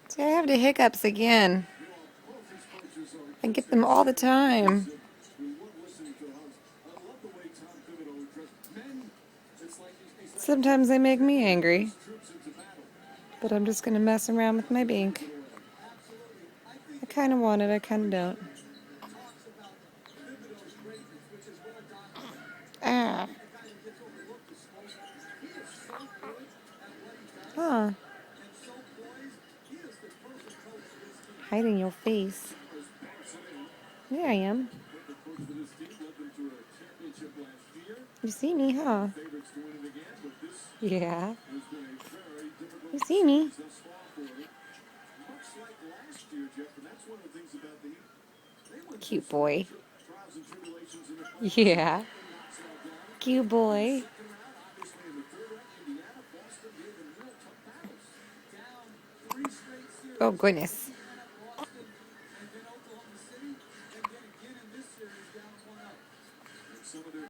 See, I have the hiccups again. I get them all the time. Sometimes they make me angry. But I'm just going to mess around with my bank. I kind of want it, I kind of don't. Ah. Huh. Hiding your face. There I am. You see me, huh? Yeah. You see me. Cute boy. Yeah. Cute boy. Oh, goodness.